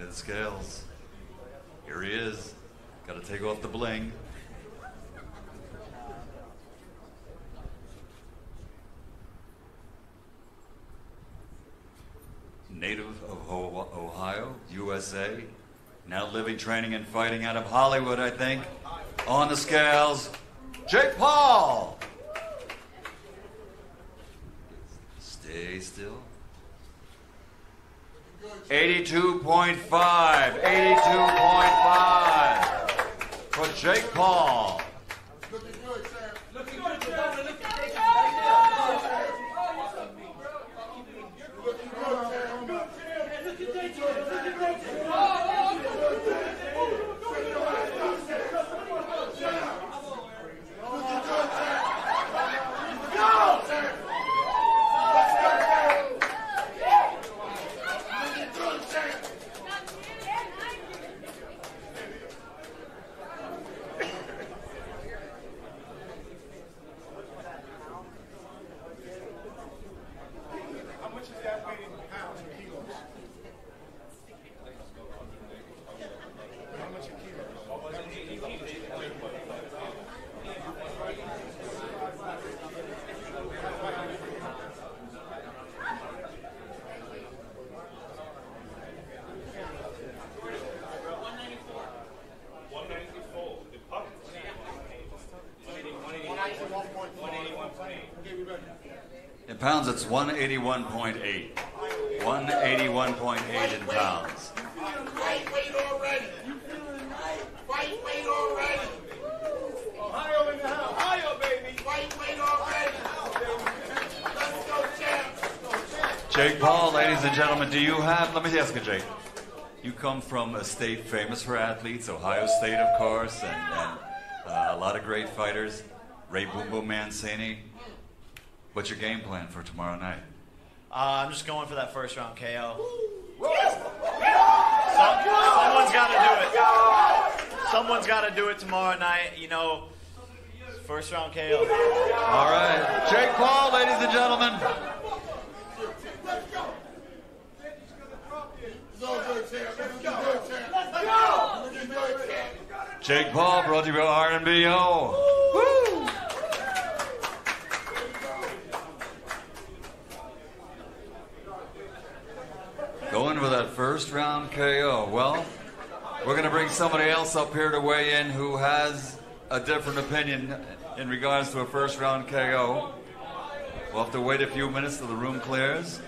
the scales. Here he is. Got to take off the bling. Native of Ohio, USA. Now living, training, and fighting out of Hollywood, I think. On the scales, Jake Paul. Stay still. 82.5. 82.5 for Jake Paul. Looking good, Sam. Looking good, Sam. Looking good, In pounds, it's 181.8. 181.8 in pounds. Lightweight already. Lightweight already. Ohio in the house. Ohio, baby. Lightweight already. Let's go, champs. Jake Paul, ladies and gentlemen, do you have, let me ask you, Jake. You come from a state famous for athletes, Ohio State, of course, and a lot of great fighters. Ray Boom Boom Mancini. What's your game plan for tomorrow night? I'm just going for that first round KO. Someone's got to do it. Someone's got to do it tomorrow night. You know, first round KO. All right. Jake Paul, ladies and gentlemen. Jake Paul, brought to you by R&BO. Woo! Going for that first round KO. Well, we're going to bring somebody else up here to weigh in who has a different opinion in regards to a first round KO. We'll have to wait a few minutes till the room clears.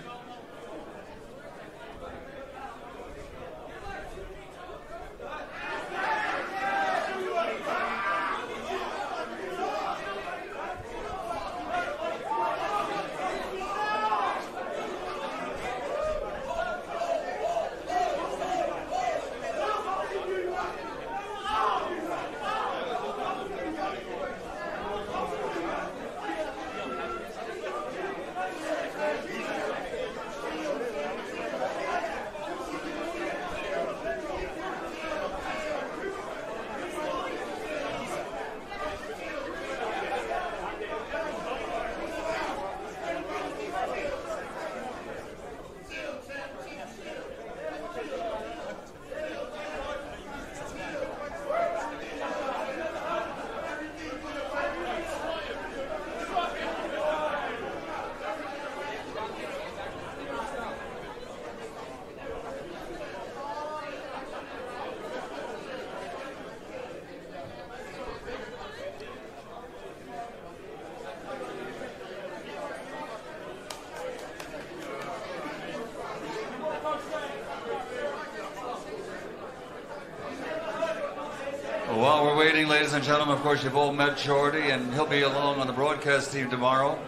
While we're waiting, ladies and gentlemen, of course, you've all met Shorty, and he'll be along on the broadcast team tomorrow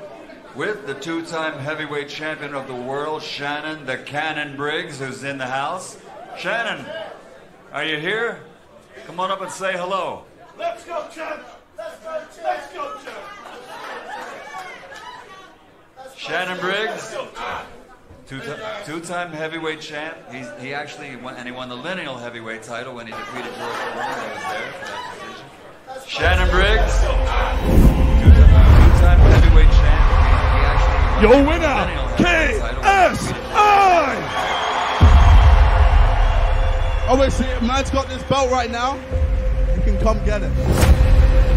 with the two-time heavyweight champion of the world, Shannon the Cannon Briggs, who's in the house. Shannon, are you here? Come on up and say hello. Let's go, champ. Let's go, champ. Let's go, champ. Shannon Briggs, two-time heavyweight champ. He actually won, and he won the lineal heavyweight title when he defeated George Foreman. I was there for that decision. Shannon Briggs, two-time heavyweight champ. He actually won Your winner, KSI. Obviously, man's got this belt right now. You can come get it.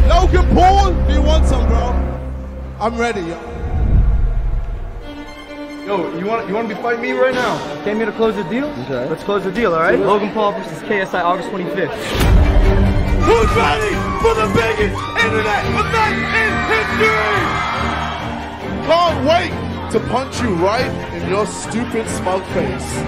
Logan Paul, do you want some, bro? I'm ready, yo. Yo, you want to be fighting me right now? Came here to close the deal? Okay. Let's close the deal, all right? Logan Paul versus KSI August 25th. Who's ready for the biggest internet event in history? Can't wait to punch you right in your stupid smug face.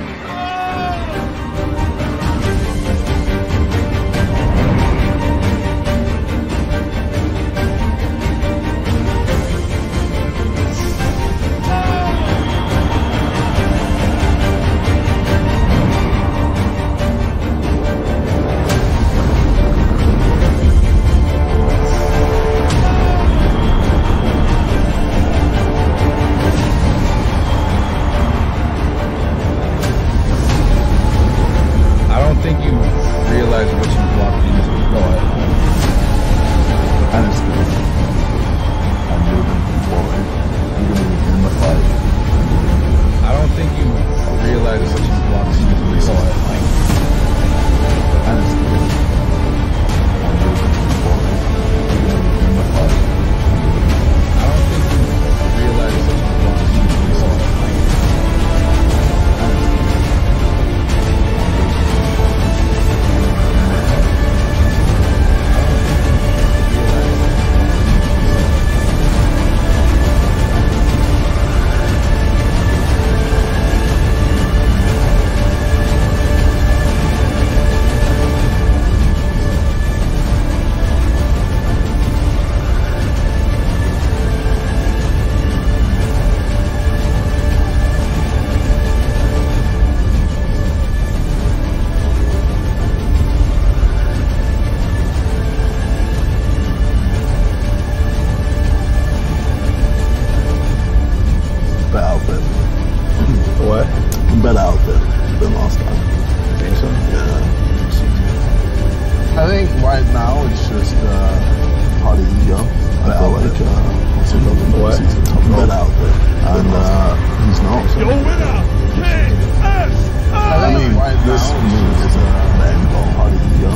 Better outfit than last time. Think so? Yeah. I think right now it's just part of ego. I feel like what's it called? Better outfit. And he's not. Your winner, KSI! I mean, right this for me is a man goal. Part of ego.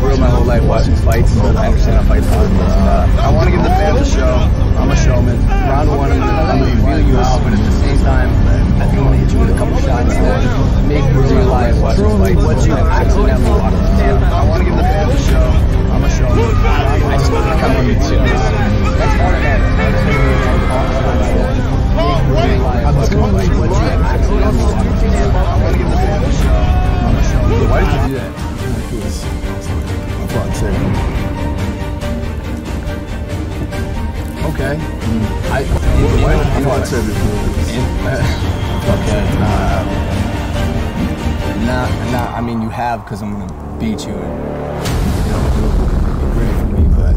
Real my whole life watching fights, so I understand how fights work. I want to give the fans a show. I'm a showman. Round one, I'm going to feel you out, but at the same time, I think I'm going to hit you with a couple shots that make you realize what you actually have to watch. I want to give the fans a show. I'm a showman. I just want to come on YouTube. That's all I got. Why did you do that? Because I thought I'd say okay. I thought I'd say Okay. Nah, I mean, you have, because I'm going to beat you. And, you're great for me, but...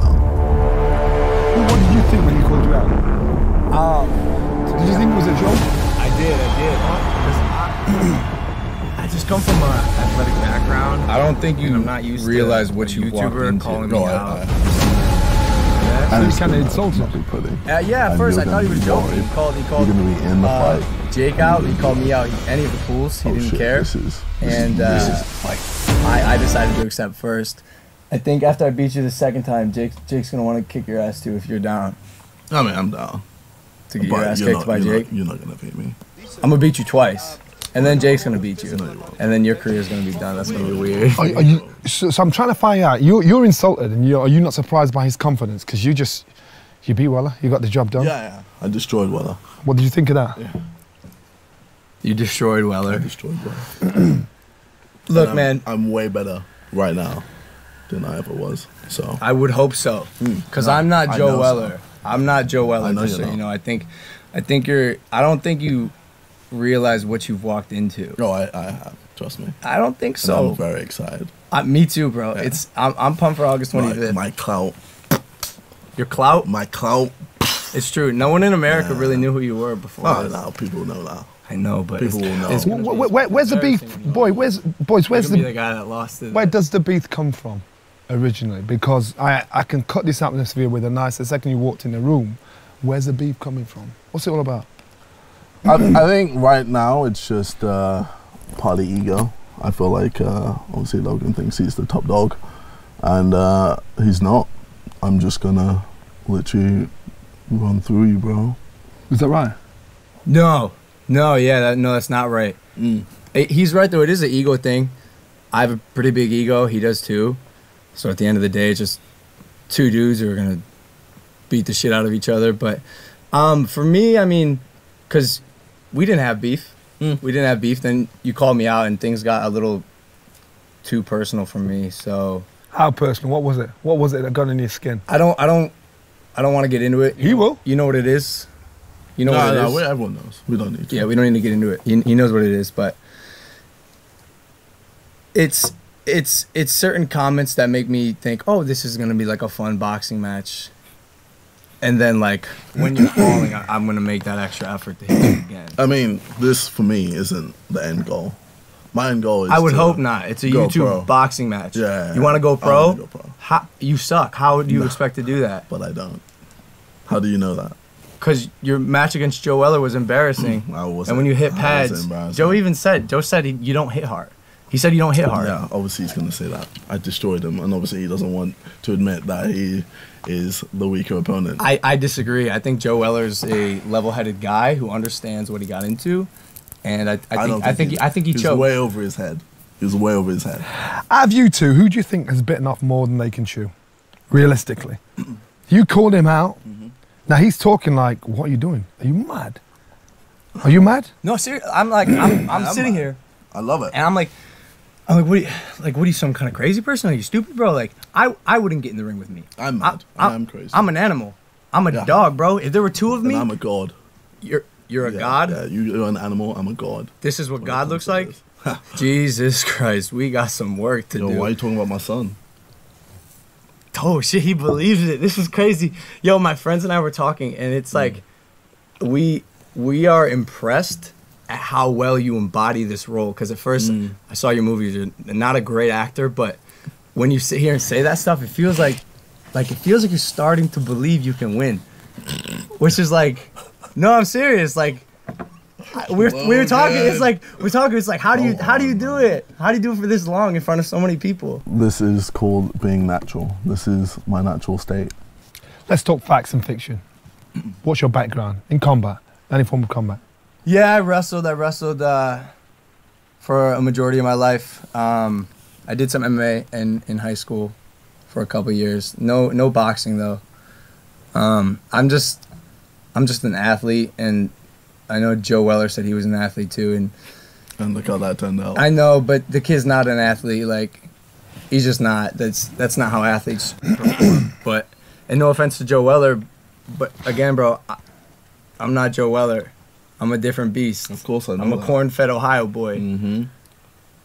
What did you think when you called you out? Did you think it was a joke? I did. I just come from an athletic background. I don't think you I'm not used realize to what you walked YouTuber into. calling me out. So you kind of insulted him. Yeah, at first I thought he was joking. He called you're gonna be in the fight. Jake out. He called me out. Any of the fools, he didn't care. This is fight. I decided to accept first. I think after I beat you the second time, Jake's gonna want to kick your ass too if you're down. I mean, I'm down. To get your ass kicked by Jake. You're not gonna beat me. I'm gonna beat you twice, and then Jake's gonna beat you, and then your career's gonna be done. That's gonna be weird. Are you, so I'm trying to find out. You're insulted, and are you not surprised by his confidence? Because you beat Weller. You got the job done. Yeah. I destroyed Weller. What did you think of that? Yeah. You destroyed Weller. I destroyed Weller. Look, man, I'm way better right now than I ever was. So I would hope so, because I'm not Joe Weller. So. I'm not Joe Weller. I know just you're so you not. know, I think you're. I don't think you realize what you've walked into. No, I have. Trust me. I don't think so. And I'm very excited. Me too, bro. Yeah. I'm pumped for August 25th. My clout. Your clout? My clout. It's true. No one in America really knew who you were before. Oh, now people know now. I know, but people will know. Where's the beef, where's the guy that lost it? Where does the beef come from, originally? Because I can cut this atmosphere with a nice. The second you walked in the room, where's the beef coming from? What's it all about? I think right now it's just part of ego. I feel like obviously Logan thinks he's the top dog, and he's not. I'm just gonna literally run through you, bro. Is that right? No, that's not right. He's right though. It is an ego thing. I have a pretty big ego. He does too. So at the end of the day, it's just two dudes who are gonna beat the shit out of each other. But for me, I mean, because we didn't have beef. We didn't have beef. Then you called me out, and things got a little too personal for me. So how personal? What was it? What was it that got in your skin? I don't want to get into it. He will. You know what it is. You know what it is. Everyone knows. We don't need to. Yeah, we don't need to get into it. He knows what it is, but it's certain comments that make me think, oh, this is gonna be like a fun boxing match. And then, like, when you're falling, I'm going to make that extra effort to hit you again. I mean, this, for me, isn't the end goal. My end goal is I would hope not. It's a YouTube boxing match. Yeah. You want to go pro? I wanna go pro. How, you suck. How do you expect to do that? But I don't. How do you know that? Because your match against Joe Weller was embarrassing. And when you hit pads, Joe said you don't hit hard. He said you don't hit hard. Yeah, obviously he's going to say that. I destroyed him, and obviously he doesn't want to admit that he is the weaker opponent. I disagree. I think Joe Weller's a level-headed guy who understands what he got into, and I think he choked. He was way over his head. He was way over his head. Out of you two, who do you think has bitten off more than they can chew? Realistically, you called him out. Now he's talking like, "What are you doing? Are you mad? Are you mad?" No, seriously. I'm sitting here. I love it. And I'm like, what are you, some kind of crazy person? Are you stupid, bro? Like, I wouldn't get in the ring with me. I'm mad. I'm crazy. I'm an animal. I'm a dog, bro. If there were two of me, and I'm a god. You're a god? Yeah, you're an animal. I'm a god. This is what God looks like? Jesus Christ, we got some work to do. Why are you talking about my son? Oh, shit, he believes it. This is crazy. Yo, my friends and I were talking, and it's like, we are impressed at how well you embody this role. Because at first, I saw your movies. You're not a great actor, but when you sit here and say that stuff, it feels like you're starting to believe you can win. Which is like, no, I'm serious. Like, we're talking. It's like It's like, how do you do it? How do you do it for this long in front of so many people? This is called being natural. This is my natural state. Let's talk facts and fiction. What's your background in combat? Any form of combat? Yeah, I wrestled for a majority of my life. I did some MMA in high school for a couple years. No boxing though. I'm just an athlete, and I know Joe Weller said he was an athlete too, and look how that turned out. I know, but the kid's not an athlete. Like, he's just not. That's not how athletes perform. But, and no offense to Joe Weller, but again, bro, I'm not Joe Weller. I'm a different beast. Of course I know. I'm a corn-fed Ohio boy. Mm-hmm.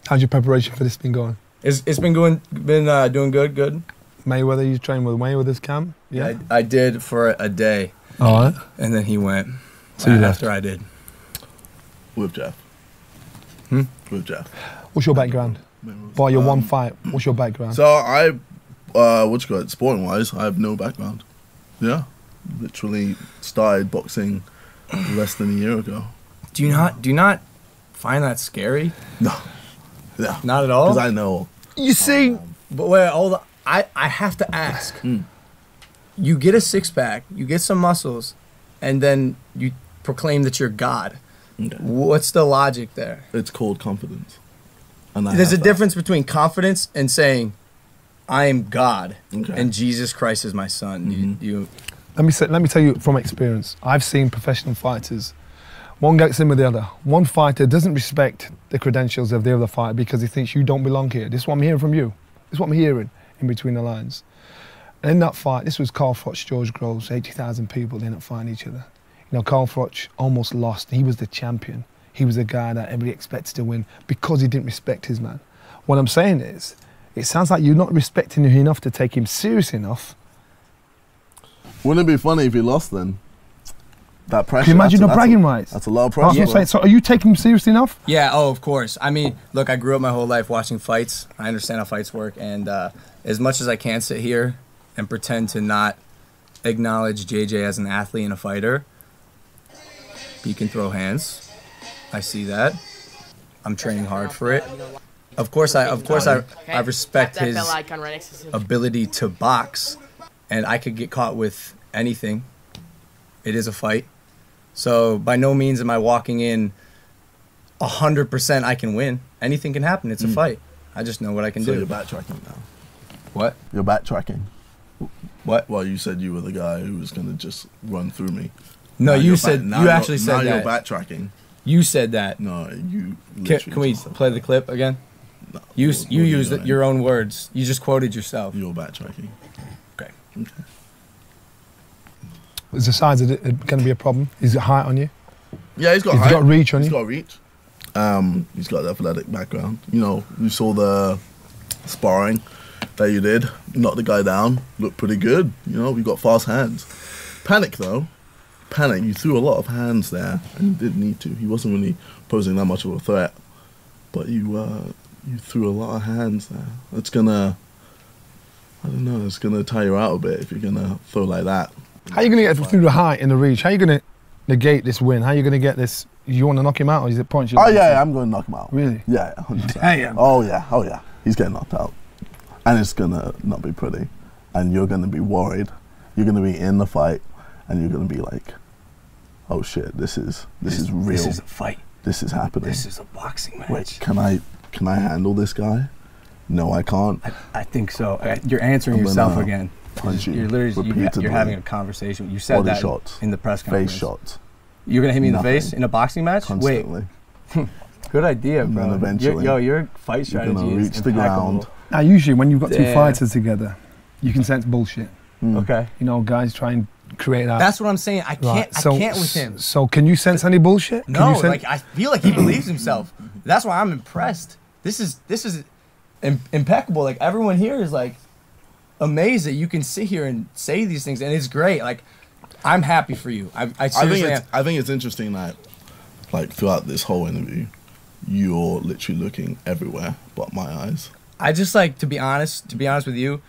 How's your preparation for this been going? It's been doing good. Mayweather, you trained with Mayweather's camp? Yeah, I did for a day. All right. And then he went. So you after I did. With Jeff. With Jeff. What's your background? By your one fight, what's your background? So sporting-wise, I have no background. Yeah. Literally started boxing less than a year ago. Do you not find that scary? No. Yeah. Not at all? Because I know. You see... But wait, hold on. I have to ask. You get a six-pack, you get some muscles, and then you proclaim that you're God. Okay. What's the logic there? It's called confidence. And there's a difference between confidence and saying, I am God, okay, and Jesus Christ is my son. Let me tell you from experience. I've seen professional fighters. One gets in with the other. One fighter doesn't respect the credentials of the other fighter because he thinks you don't belong here. This is what I'm hearing from you. This is what I'm hearing in between the lines. And in that fight, this was Carl Froch, George Groves, 80,000 people, they ended up fighting each other. You know, Carl Froch almost lost. He was the champion. He was the guy that everybody expected to win because he didn't respect his man. What I'm saying is, it sounds like you're not respecting him enough to take him serious enough. Wouldn't it be funny if he lost then? That pressure. Can you imagine the bragging rights? That's a lot of pressure. Yeah. So are you taking him seriously enough? Yeah, of course. I mean, look, I grew up my whole life watching fights. I understand how fights work. And as much as I can sit here and pretend to not acknowledge JJ as an athlete and a fighter, he can throw hands. I see that. I'm training hard for it. Of course, I respect Tap that his bell icon right next to him. ability to box, and I could get caught with anything. It is a fight, so by no means am I walking in 100% I can win. Anything can happen. It's a fight. I just know what I can do. So you're backtracking now. What? You're backtracking. What? Well, you said you were the guy who was gonna just run through me. No, Now you you're said now you actually said now that. you're backtracking. You said that. No, you. Can we play the clip again? No, You what you are used doing? your own words. You just quoted yourself. You're backtracking. Okay. Okay. Is the size of it going to be a problem? Is it height on you? Yeah, he's got He's height. got reach on He's you? got reach. He's got the athletic background. You know, you saw the sparring that you did. Knocked the guy down. Looked pretty good. You know, you got fast hands. Panic though. Panic. You threw a lot of hands there, and you didn't need to. He wasn't really posing that much of a threat, but you threw a lot of hands there. It's gonna, I don't know. It's gonna tire you out a bit if you're gonna throw like that. How are you going to get through the height and the reach? How are you going to negate this win? How are you going to get this? You want to knock him out, or is it points? Oh yeah, I'm going to knock him out. Really? Yeah, 100%. Damn. Oh yeah. He's getting knocked out, and it's gonna not be pretty, and you're gonna be worried. You're gonna be in the fight, and you're gonna be like, "Oh shit, this is real. This is a fight. This is happening. This is a boxing match." Wait, can I handle this guy? No, I can't. I think so. You're answering I'm yourself gonna again. punch you You're literally repeatedly. you're having a conversation. You said Body that shots, in the press conference. face shots. You're gonna hit me in the Nothing. face in a boxing match? Constantly. Wait. Good idea, And bro. then eventually, Your fight you're strategy gonna is reach the impeccable. ground. Now, usually when you've got two Yeah. fighters together, you can sense bullshit. Okay. You know, guys try and create that. That's what I'm saying. I can't. Right, I can't with him. So can you sense any bullshit? Can No, you sense- like I feel like he believes himself. That's why I'm impressed. This is impeccable. Like everyone here is like amazed that you can sit here and say these things, and it's great. Like I'm happy for you. I seriously am. I think it's interesting that, like throughout this whole interview, you're literally looking everywhere but my eyes. I just like to be honest with you,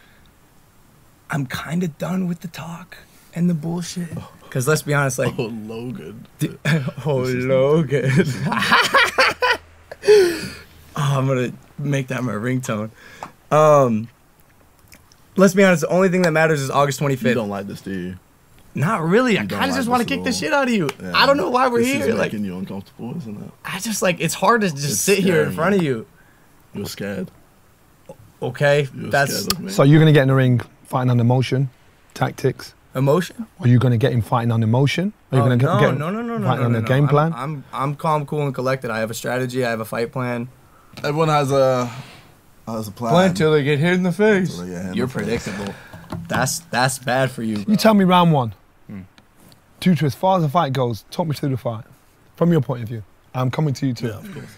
I'm kind of done with the talk and the bullshit. Cause let's be honest, like Oh, Logan. Logan. I'm gonna make that my ringtone. Let's be honest, the only thing that matters is August 25th. You don't like this, do you? Not really. I You don't kind of just like want to this kick at the all. shit out of you. Yeah. I don't know why we're This here. is Like making you uncomfortable, isn't it? I just like it's hard to just It's sit here in scary. front of you. You're scared. Okay, You're that's scared of me. So you're going to get in the ring fighting on emotion, tactics? emotion. Or are you going to get him fighting on emotion? Are you Oh, going to no, get him no, fighting on the game plan? I'm calm, cool, and collected. I have a strategy. I have a fight plan. Everyone has a plan. Plan till they get hit in the face. Till they get hit in You're the face. predictable. That's bad for you. You tell me round one. Tutu, as far as the fight goes, talk me through the fight. From your point of view. I'm coming to you too. Yeah, of course.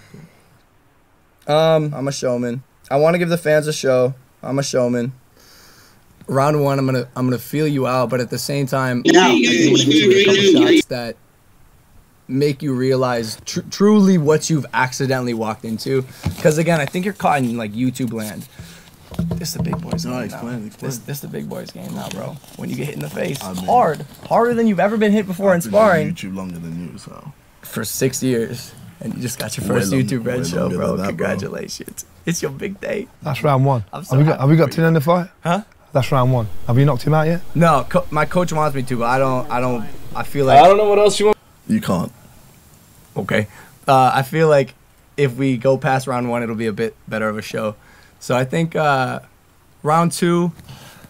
I'm a showman. I want to give the fans a show. I'm a showman. Round one, I'm gonna feel you out, but at the same time, I think I'm gonna hit you with a couple shots that make you realize truly what you've accidentally walked into. Because again, I think you're caught in like YouTube land. This is the big boys game now. Explain. This is the big boys game now, bro. When you get hit in the face, I mean- harder than you've ever been hit before in I've been doing sparring YouTube longer than you, so. for 6 years, and you just got your Way first long- YouTube way Red show, longer bro. than that, bro. Congratulations! It's your big day. That's round one. I'm so Have happy we got for two in the fight? Huh? That's round one. Have you knocked him out yet? No, my coach wants me to, but I don't. I feel like I don't know what else you want. You can't. okay. I feel like if we go past round one, it'll be a bit better of a show. So I think round two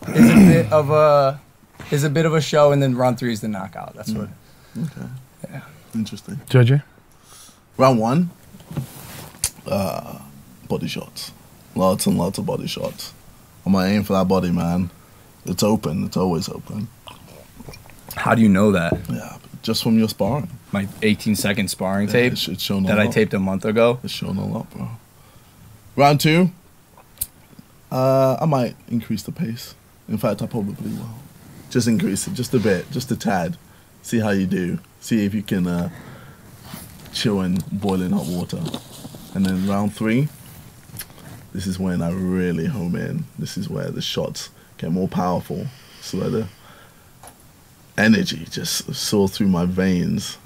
is a bit of a show, and then round three is the knockout. That's what. Okay. Yeah. Interesting. Deji? Round one, body shots. Lots and lots of body shots. I'm gonna aim for that body, man. It's open. It's always open. How do you know that? Yeah, just from your sparring. My 18-second sparring Yeah, tape it's shown a that I lot. taped a month ago. It's shown a lot, bro. Round two, I might increase the pace. In fact, I probably will. Just increase it, just a bit, just a tad. See how you do. See if you can chill in boiling hot water. And then round three, this is when I really home in. This is where the shots get more powerful. So where the energy just soars through my veins.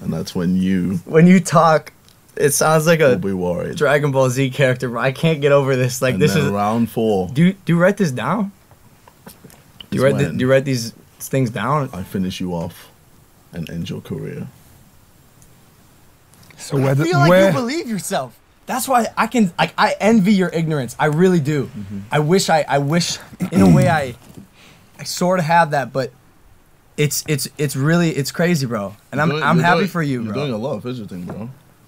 And that's when you... When you talk, It sounds like a We'll be worried. Dragon Ball Z character, bro. I can't get over this. Like And this then is round 4. Do you write this down? Do you Is write when do you write these things down? I finish you off and end your career. So where I feel like you believe yourself. That's why I envy your ignorance. I really do. Mm-hmm. I wish in a way I sort of have that, but it's really crazy, bro. And I'm happy for you, You're bro. doing a lot of fidgeting, bro.